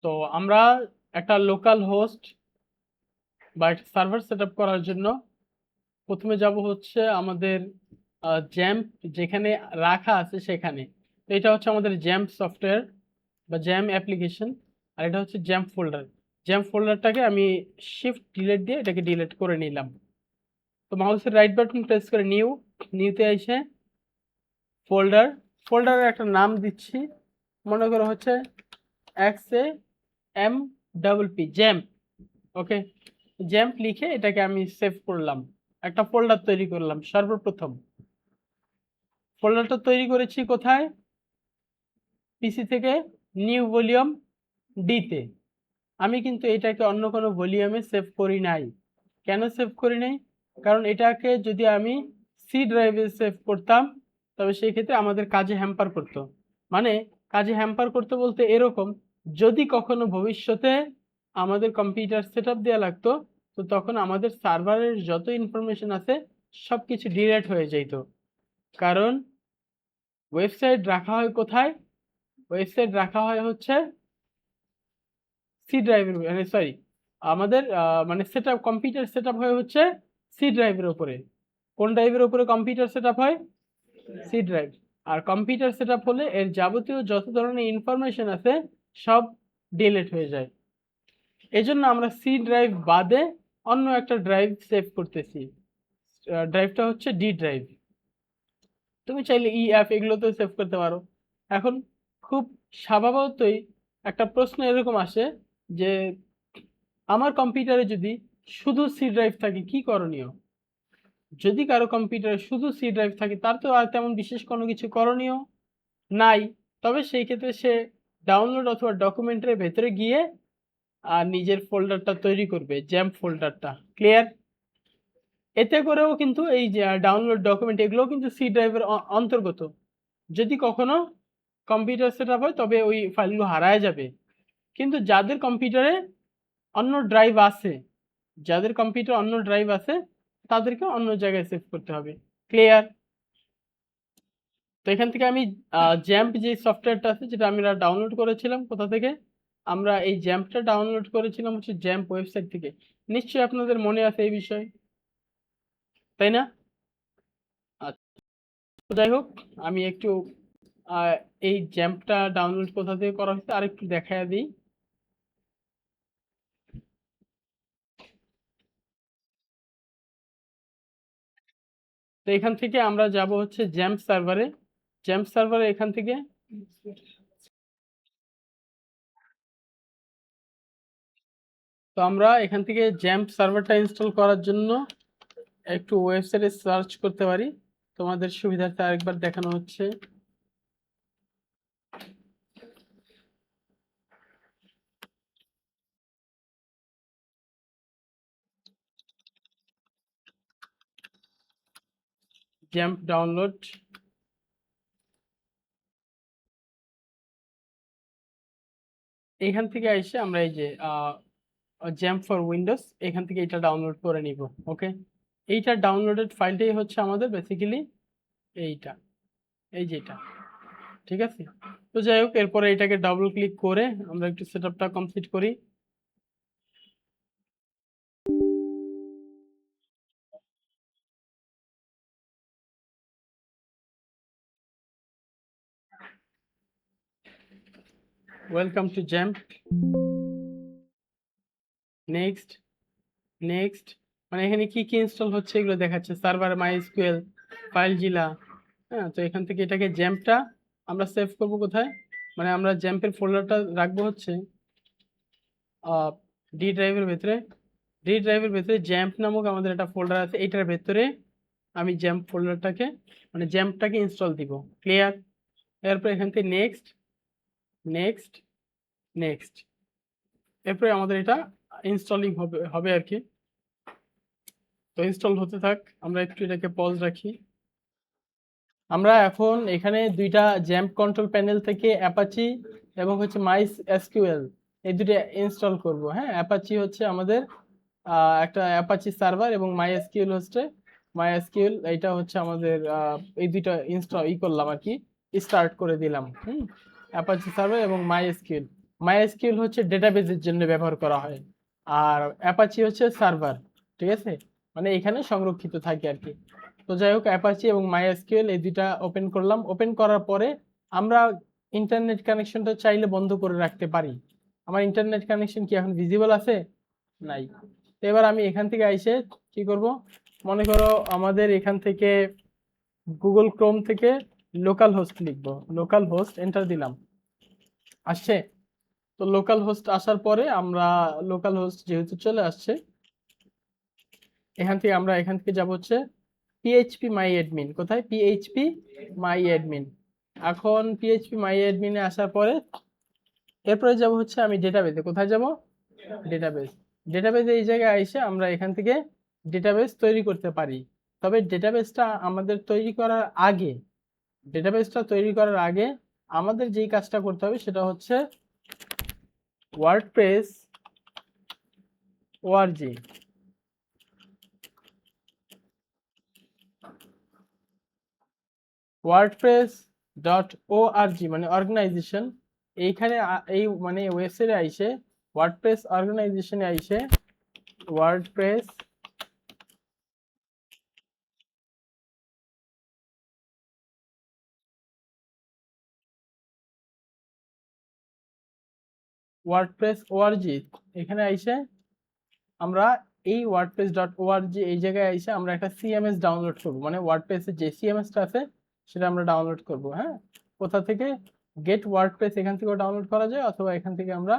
তো আমরা একটা লোকাল হোস্ট বা একটা সার্ভার সেট আপ করার জন্য প্রথমে যাব হচ্ছে আমাদের জ্যাম্প যেখানে রাখা আছে সেখানে। তো এটা হচ্ছে আমাদের জ্যাম্প সফটওয়্যার বা জ্যাম অ্যাপ্লিকেশন, আর এটা হচ্ছে জ্যাম্প ফোল্ডার। জ্যাম্প ফোল্ডারটাকে আমি শিফট ডিলিট দিয়ে এটাকে ডিলিট করে নিলাম। তো মাউসের রাইট বাটন প্রেস করে নিউতে এসে ফোল্ডার, ফোল্ডারের একটা নাম দিচ্ছি, মনে করো হচ্ছে XAMPP জ্যাম্প। ওকে, জ্যাম্প লিখে এটাকে আমি সেভ করলাম, একটা ফোল্ডার তৈরি করলাম। সর্বপ্রথম ফোল্ডারটা তৈরি করেছি কোথায়? পিসি থেকে নিউ ভলিউম ডিতে। আমি কিন্তু এটাকে অন্য কোনো ভলিউমে সেভ করি নাই। কেন সেভ করি নাই? কারণ এটাকে যদি আমি সি ড্রাইভে সেভ করতাম তবে সেই ক্ষেত্রে আমাদের কাজে হ্যাম্পার করতো। মানে কাজে হ্যাম্পার করতে বলতে এরকম, যদি কখনো ভবিষ্যতে আমাদের কম্পিউটার সেট আপ দেওয়া লাগতো, তো তখন আমাদের সার্ভারের যত ইনফরমেশন আছে সব কিছু ডিলেট হয়ে যেত। কারণ ওয়েবসাইট রাখা হয় কোথায়? ওয়েবসাইট রাখা হয় হচ্ছে সি ড্রাইভের, মানে সরি, আমাদের মানে সেটআপ কম্পিউটার সেটআপ হয় হচ্ছে সি ড্রাইভের উপরে। কোন ড্রাইভের উপরে কম্পিউটার সেটআপ হয়? C drive. আর কম্পিউটার সেটআপ হলে এর যাবতীয় যত ধরনের ইনফরমেশন আছে সব ডিলিট হয়ে যায়। এজন্য আমরা সি ড্রাইভ বাদে অন্য একটা ড্রাইভ সেভ করতেছি। ড্রাইভটা হচ্ছে ডি ড্রাইভ। তুমি চাইলে EF এগুলোতেও সেভ করতে পারো। এখন খুব স্বভাবতই একটা প্রশ্ন এরকম আসে যে আমার কম্পিউটারে যদি শুধু সি ড্রাইভ থাকে কি করণীয়? যদি কারো কম্পিউটারে শুধু সি ড্রাইভ থাকে তার তো আর তেমন বিশেষ কোনো কিছু করণীয় নাই। তবে সেই ক্ষেত্রে সে ডাউনলোড অথবা ডকুমেন্টের ভেতরে গিয়ে আর নিজের ফোল্ডারটা তৈরি করবে, জ্যাম্প ফোল্ডারটা। ক্লিয়ার? এতে করেও কিন্তু এই যে ডাউনলোড ডকুমেন্ট এগুলোও কিন্তু সি ড্রাইভের অন্তর্গত। যদি কখনো কম্পিউটার সেট আপ হয় তবে ওই ফাইলগুলো হারায় যাবে। কিন্তু যাদের কম্পিউটারে অন্য ড্রাইভ আছে, যাদের কম্পিউটার অন্য ড্রাইভ আছে তাদেরকে অন্য জায়গায় সেভ করতে হবে। ক্লিয়ার? তো এখান থেকে আমি জ্যাম্প যে সফটওয়্যারটা আছে যেটা আমরা ডাউনলোড করেছিলাম কোথা থেকে? আমরা এই জ্যাম্পটা ডাউনলোড করেছিলাম হচ্ছে জ্যাম্প ওয়েবসাইট থেকে। নিশ্চয়ই আপনাদের মনে আছে এই বিষয়, তাই না? আচ্ছা, তো যাই হোক, আমি একটু আহ, এই জ্যাম্পটা ডাউনলোড কোথা থেকে করা হয়েছে আর একটু দেখায় দিই। তো এখান থেকে আমরা যাব হচ্ছে জ্যাম্প সার্ভারে। জ্যাম্প সার্ভারে এখান থেকে তো আমরা এখান থেকে জ্যাম্প সার্ভারটা ইনস্টল করার জন্য একটু ওয়েবসাইটে সার্চ করতে পারি। তোমাদের সুবিধার্থে আরেকবার দেখানো হচ্ছে। জ্যাম্প ডাউনলোড, এখান থেকে এসে আমরা এই যে জ্যাম্প ফর উইন্ডোজ এখান থেকে এটা ডাউনলোড করে নিব। ওকে, এইটা ডাউনলোডেড ফাইলটাই হচ্ছে আমাদের বেসিক্যালি এইটা, এই যেটা। ঠিক আছে, তো যাই হোক, এরপরে এটাকে ডাবল ক্লিক করে আমরা একটু সেটআপটা কমপ্লিট করি। Welcome to XAMPP, next, next. মানে এখানে কি কি ইনস্টল হচ্ছে এগুলো দেখাচ্ছে, সার্ভার মাইএসকিউএল, ফাইলজিলা। হ্যাঁ, তো এখান থেকে এটাকে জ্যাম্পটা আমরা সেভ করব কোথায়? মানে আমরা জ্যাম্পের ফোল্ডারটা রাখবো হচ্ছে ডি ড্রাইভের ভেতরে। ডি ড্রাইভের ভেতরে জ্যাম্প নামক আমাদের একটা ফোল্ডার আছে, এইটার ভেতরে আমি জ্যাম্প ফোল্ডারটাকে মানে জ্যাম্পটাকে ইনস্টল দিব। ক্লিয়ার? এরপর এখান থেকে নেক্সট, নেক্সট, নেক্সট। এরপরে আমাদের এটা ইনস্টলিং হবে হবে আর কি। তো ইনস্টল হতে থাক, আমরা একটু এটাকে পজ রাখি। আমরা এখন এখানে দুইটা জ্যাম্প কন্ট্রোল প্যানেল থেকে অ্যাপাচি এবং হচ্ছে মাই এসকিউএল এই দুটো ইনস্টল করব। হ্যাঁ, অ্যাপাচি হচ্ছে আমাদের একটা অ্যাপাচি সার্ভার এবং মাই এসকিউএল হচ্ছে মাই এসকিউএল, এইটা হচ্ছে আমাদের এই দুইটা ইনস্টল করলাম আর কি, স্টার্ট করে দিলাম। অ্যাপাচি সার্ভার এবং মাই এসকিউএল। MySQL হচ্ছে ডেটাবেজের জন্য ব্যবহার করা হয়, আর অ্যাপাচি হচ্ছে সার্ভার। ঠিক আছে, মানে এখানে সংরক্ষিত থাকে আর কি। তো যাই হোক, অ্যাপাচি এবং MySQL এই দুইটা ওপেন করলাম। ওপেন করার পরে আমরা ইন্টারনেট কানেকশনটা চাইলে বন্ধ করে রাখতে পারি। আমার ইন্টারনেট কানেকশন কি এখন ভিজিবল আছে? নাই। তো এবার আমি এখান থেকে আইসে কি করব, মনে করো আমাদের এখান থেকে গুগল ক্রোম থেকে লোকাল হোস্ট লিখবো, লোকাল হোস্ট এন্টার দিলাম, আসছে। তো লোকাল হোস্ট আসার পরে আমরা লোকাল হোস্ট যেহেতু চলে আসছে, এখান থেকে যাব হচ্ছে পিএইচপি মাই অ্যাডমিন। কোথায়? পিএইচপি মাই অ্যাডমিন। এখন পিএইচপি মাই অ্যাডমিনে আসার পরে এরপরে যাব হচ্ছে আমি ডেটাবেজে। কোথায় যাব? ডেটাবেজ। ডেটাবেজে এই জায়গায় এসে আমরা এখান থেকে ডেটাবেজ তৈরি করতে পারি। তবে ডেটাবেজটা আমাদের তৈরি করার আগে, আমাদের যেই কাজটা করতে হবে সেটা হচ্ছে ওয়ার্ডপ্রেস ওআরজি। wordpress.org মানে অর্গানাইজেশন। এইখানে এই মানে ওয়েবসাইটে আইসে ওয়ার্ডপ্রেস অর্গানাইজেশনে আইসে ওয়ার্ডপ্রেস ওআরজি, এখানে আইসে আমরা এই wordpress.org এই জায়গায় আইসে আমরা একটা সিএমএস ডাউনলোড করব, মানে ওয়ার্ডপ্রেসের যে সিএমএসটা আছে সেটা আমরা ডাউনলোড করব। হ্যাঁ, কোথা থেকে? গেট ওয়ার্ডপ্রেস, এখান থেকেও ডাউনলোড করা যায়, অথবা এখান থেকে আমরা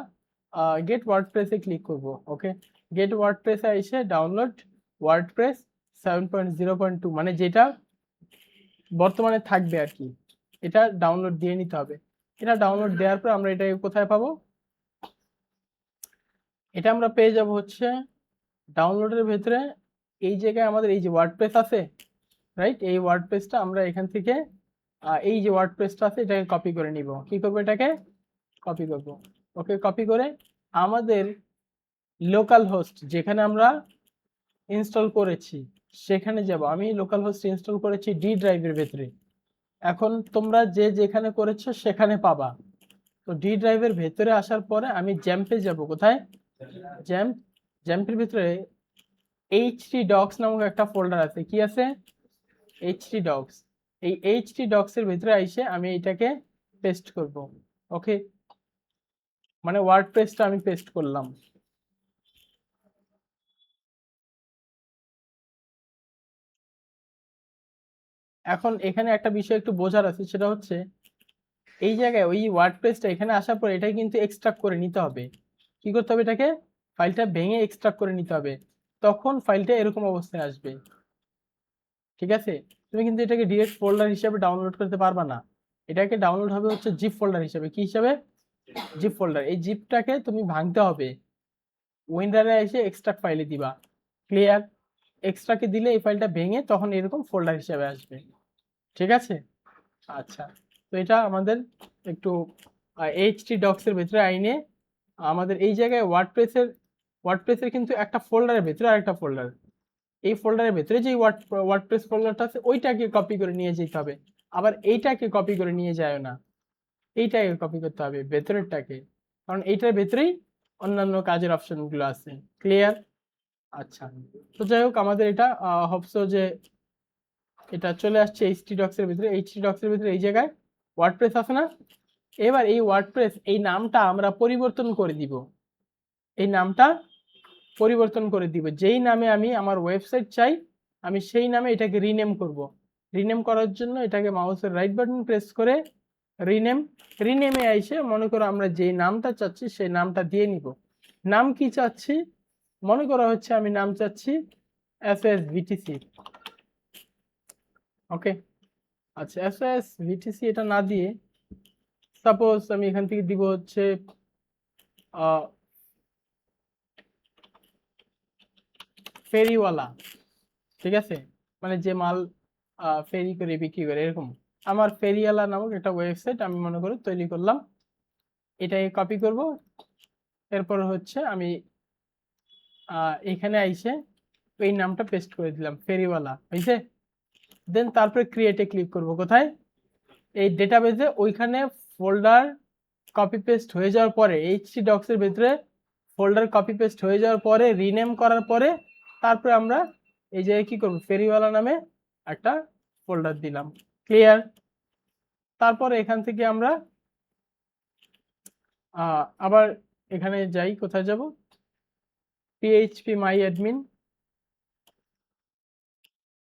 গেট ওয়ার্ডপ্রেসে ক্লিক করব। ওকে, গেট ওয়ার্ডপ্রেসে এসে ডাউনলোড ওয়ার্ডপ্রেস 7.0.2 মানে যেটা বর্তমানে থাকবে আর কি, এটা ডাউনলোড দিয়ে নিতে হবে। এটা ডাউনলোড দেওয়ার পর আমরা এটাকে কোথায় পাবো? এটা আমরা পেয়ে যাব হচ্ছে ডাউনলোডের ভেতরে এই জায়গায় আমাদের এই যে ওয়ার্ডপ্রেস আছে, রাইট? এই ওয়ার্ডপ্রেসটা আমরা এখান থেকে এই যে ওয়ার্ডপ্রেসটা আছে এটাকে কপি করে নিব। কি করব? এটাকে কপি করব। ওকে, কপি করে আমাদের লোকাল হোস্ট যেখানে আমরা ইনস্টল করেছি সেখানে যাব। আমি লোকাল হোস্ট ইনস্টল করেছি ডি ড্রাইভের ভেতরে। এখন তোমরা যে যেখানে করেছো সেখানে পাবা। তো ডি ড্রাইভের ভেতরে আসার পরে আমি জ্যাম্পে যাব। কোথায়? জ্যাম্পের ভিতরে htdocs নামক একটা ফোল্ডার আছে। কি আছে? htdocs। এই htdocs এর ভিতরে এসে আমি এটাকে পেস্ট করব। ওকে, মানে ওয়ার্ডপ্রেসটা আমি পেস্ট করলাম। এখন এখানে একটা বিষয় একটু বোঝার আছে, সেটা হচ্ছে এই জায়গায় ওই ওয়ার্ডপ্রেসটা এখানে আসার পর এটা কিন্তু এক্সট্রাক্ট করে নিতে হবে। কি করতে হবে? এটাকে ফাইলটা ভেঙে এক্সট্রাক্ট করে নিতে হবে, তখন ফাইলটা এরকম অবস্থায় আসবে। ঠিক আছে, তুমি কিন্তু এটাকে ডিরেক্ট ফোল্ডার হিসেবে ডাউনলোড করতে পারবা না। এটাকে ডাউনলোড হবে হচ্ছে জিপ ফোল্ডার হিসেবে। কি হিসেবে? Zip folder. এই জিপটাকে তুমি ভাঙতে হবে, উইন্ডারে এসে এক্সট্রাক্ট ফাইলে দিবা। ক্লিয়ার? এক্সট্রাকে দিলে এই ফাইলটা ভেঙে তখন এরকম ফোল্ডার হিসেবে আসবে। ঠিক আছে, আচ্ছা। তো এটা আমাদের একটু htdocs এর ভিতরে আইনে আমাদের এই জায়গায় ওয়ার্ডপ্রেসের কিন্তু একটা ফোল্ডারের ভিতরে আরেকটা ফোল্ডার, এই ফোল্ডারের ভিতরে যে ওয়ার্ডপ্রেস ফোল্ডারটা আছে ওইটাকে কপি করে নিয়ে যেতে হবে। আবার এইটাকে কপি করে নিয়ে যায় না, এইটাকে কপি করতে হবে ভেতরেরটাকে, কারণ এইটার ভেতরেই অন্যান্য কাজের অপশনগুলো আছে। ক্লিয়ার? আচ্ছা, তো যাই হোক আমাদের এটা হোপসো যে এটা চলে আসছে htdocs এর ভিতরে। htdocs এর ভিতরে এই জায়গায় ওয়ার্ডপ্রেস আছে না? এবার এই ওয়ার্ডপ্রেস এই নামটা আমরা পরিবর্তন করে দিব। এই নামটা পরিবর্তন করে দিব, যেই নামে আমি আমার ওয়েবসাইট চাই আমি সেই নামে এটাকে রিনেম করব। রিনেম করার জন্য এটাকে মাউসের রাইট বাটন প্রেস করে রিনেমে আইসে মনে করো আমরা যেই নামটা চাচ্ছি সেই নামটা দিয়ে নিব। নাম কি চাচ্ছি? মনে করা হচ্ছে আমি নাম চাচ্ছি SOSVTC। ওকে, আচ্ছা, SOSVTC এটা না দিয়ে সাপোজ আমি এখান থেকে দিব হচ্ছে ফেরিওয়ালা। ঠিক আছে, মানে যে মাল ফেরি করে বিক্রি করে এরকম। আমার ফেরিওয়ালা নামক একটা ওয়েবসাইট আমি মনে করি তৈরি করলাম, এটাকে কপি করব। এরপর হচ্ছে আমি এখানে আইসে এই নামটা পেস্ট করে দিলাম, ফেরিওয়ালা হয়েছে। দেন তারপরে ক্রিয়েটে ক্লিক করব। কোথায়? এই ডেটাবেজে ওইখানে ফোল্ডার কপি পেস্ট হয়ে যাওয়ার পরে এইচটি ডক্সের ভিতরে ফোল্ডার কপি পেস্ট হয়ে যাওয়ার পরে রিনেম করার পরে তারপরে আমরা এই যে কি করব ফেরিওয়ালা নামে একটা ফোল্ডার দিলাম। ক্লিয়ার? তারপরে এখান থেকে আমরা আবার এখানে যাই, কোথায় যাব, পিএইচপি মাই অ্যাডমিন।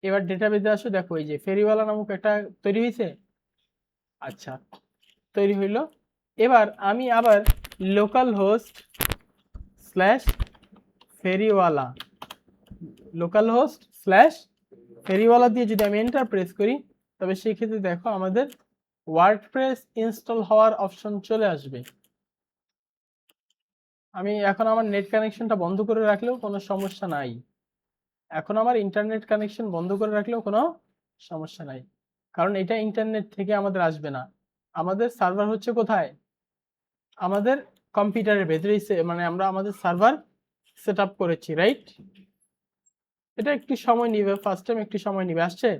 এবার ডেটাবেজে আসো, দেখো এই যে ফেরিওয়ালা নামক একটা তৈরি হয়েছে। আচ্ছা, তৈরি হইল। এবার আমি আবার লোকাল হোস্ট স্ল্যাশ ফেরিওয়ালা, লোকাল হোস্ট স্ল্যাশ ফেরিওয়ালা দিয়ে যদি আমি এন্টার প্রেস করি, তবে সেই ক্ষেত্রে দেখো আমাদের ওয়ার্ডপ্রেস ইনস্টল হওয়ার অপশন চলে আসবে। আমি এখন আমার নেট কানেকশনটা বন্ধ করে রাখলেও কোনো সমস্যা নাই, এখন আমার ইন্টারনেট কানেকশন বন্ধ করে রাখলেও কোনো সমস্যা নাই, কারণ এটা ইন্টারনেট থেকে আমাদের আসবে না। আমাদের সার্ভার হচ্ছে কোথায়, আমাদের কম্পিউটারের ভেতরেই, মানে আমরা আমাদের সার্ভার সেট আপ করেছি, রাইট? এটা একটু সময় নিবে, ফার্স্ট টাইম একটু সময় নিবে। আসছে,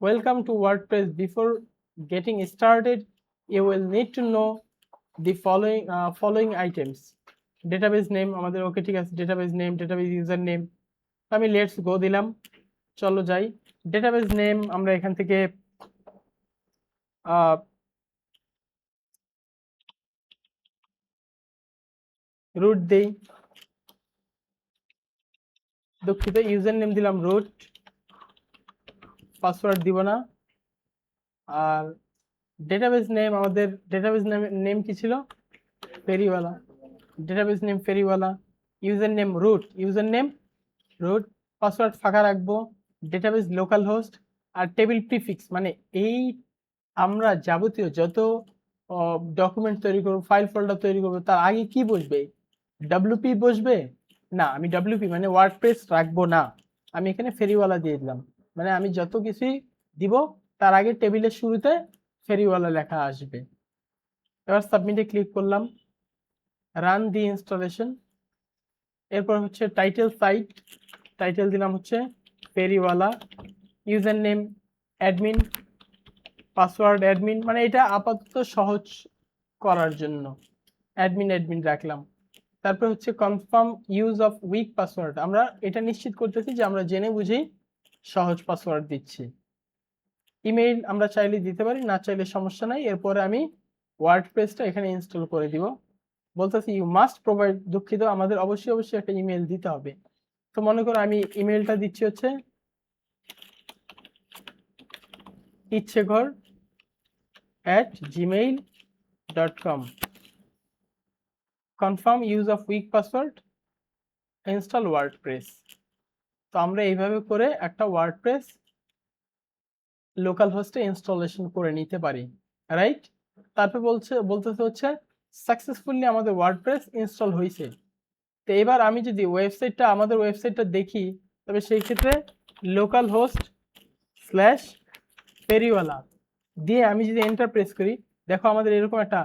welcome to WordPress, before getting started you will need to know the following items. Database name আমাদের, ওকে ঠিক আছে, database name, database user name, আমি লেটস গো দিলাম। চলো যাই, ডেটাবেস নেম আমরা এখান থেকে রুট দেই, দুঃখিত, ইউজার নেম দিলাম রুট, পাসওয়ার্ড দিব না। আর ডেটাবেস নেম, আমাদের ডেটাবেস নেম কি ছিল, ফেরিওয়ালা, ডেটাবেস নেম ফেরিওয়ালা, user name root, user name root, password ফাঁকা রাখবো, ডেটাবেস লোকাল হোস্ট, আর টেবিল প্রিফিক্স, মানে এই আমরা যাবতীয় যত ডকুমেন্ট তৈরি করবো, ফাইল ফোল্ডার তৈরি করবো, তার আগে কি বসবে, ডাব্লিউপি বসবে না, আমি ডাব্লিউপি মানে ওয়ার্ডপ্রেস রাখবো না, আমি এখানে ফেরিওয়ালা দিয়ে দিলাম, মানে আমি যত কিছুই দিব তার আগে টেবিলের শুরুতে ফেরিওয়ালা লেখা আসবে। এবার সাবমিটে ক্লিক করলাম, রান দি ইনস্টলেশন। এরপর হচ্ছে টাইটেল সাইট, টাইটেল দিলাম হচ্ছে ফেরিওয়ালা, user name admin, password admin, মানে এটা আপাতত সহজ করার জন্য অ্যাডমিন রাখলাম। তারপর হচ্ছে confirm use of week password, আমরা এটা নিশ্চিত করতেছি যে আমরা জেনে বুঝেই সহজ পাসওয়ার্ড দিচ্ছি। ইমেইল আমরা চাইলে দিতে পারি, না চাইলে সমস্যা নাই। এরপরে আমি ওয়ার্ডপ্রেসটা এখানে ইনস্টল করে দিব, বলতেছি ইউ মাস্ট প্রোভাইড, দুঃখিত আমাদের অবশ্যই একটা ইমেল দিতে হবে। তো মনে করো আমি ইমেলটা দিচ্ছি হচ্ছে ichheghar@gmail.com, confirm use of week password, install WordPress. তো আমরা এইভাবে করে একটা ওয়ার্ডপ্রেস লোকাল হোস্টে ইনস্টলেশন করে নিতে পারি, রাইট? তারপর বলতেছে হচ্ছে সাকসেসফুলি আমাদের ওয়ার্ডপ্রেস ইনস্টল হয়েছে। তো এবার আমি যদি আমাদের ওয়েবসাইটটা দেখি, তবে সেই ক্ষেত্রে লোকাল হোস্ট স্ল্যাশ ফেরিওয়ালা দিয়ে আমি যদি এন্টার প্রেস করি, দেখো আমাদের এরকম একটা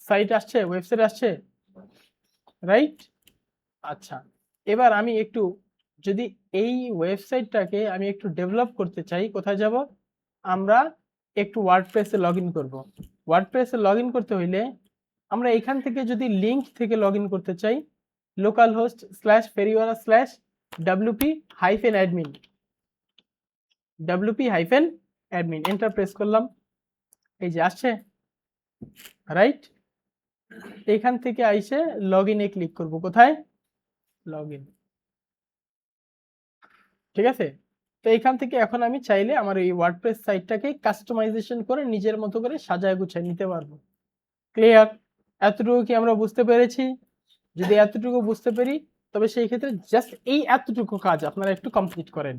সাইট আসছে, ওয়েবসাইট আসছে, রাইট? আচ্ছা, এবার আমি একটু যদি এই ওয়েবসাইটটাকে আমি একটু ডেভেলপ করতে চাই, কোথায় যাব, আমরা একটু ওয়ার্ডপ্রেসে লগ ইন করবো। ওয়ার্ডপ্রেসে লগ ইন করতে হইলে আমরা এখান থেকে যদি লিঙ্ক থেকে লগ ইন করতে চাই, লোকাল হোস্ট স্ল্যাশ ফেরিওয়ালা স্ল্যাশ wp-admin এন্টার প্রেস করলাম, এই যে আসছে, রাইট? এখান থেকে আইসে লগ ইনে ক্লিক করব, কোথায়, লগ ইন, ঠিক আছে? তো এখান থেকে এখন আমি চাইলে আমার এই ওয়ার্ডপ্রেস সাইটটাকে কাস্টমাইজেশন করে নিজের মতো করে সাজায় গুছায় নিতে পারবো। ক্লিয়ার? এতটুকু কি আমরা বুঝতে পেরেছি? যদি এতটুকু বুঝতে পারি, তবে সেই ক্ষেত্রে জাস্ট এই এতটুকু কাজ আপনারা একটু কমপ্লিট করেন।